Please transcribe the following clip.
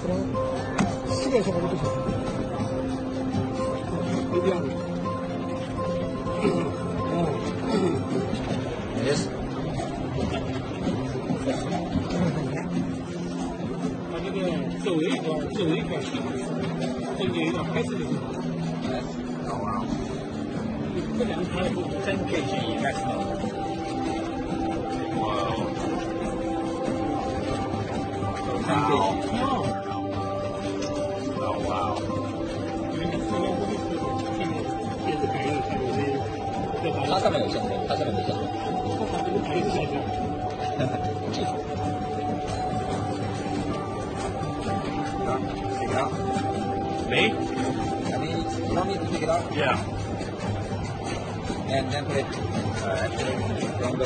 그냥 시계에서 가지고 좋다. Yes. 把这个周围一块细，中间有点开始的。Wow. 这两块真可以建议开始。Wow. 真可以。Oh wow. 它上面有相片，它上面有相片。Take it out. Me? You don't need to take it out. Yeah. And then put it actually from the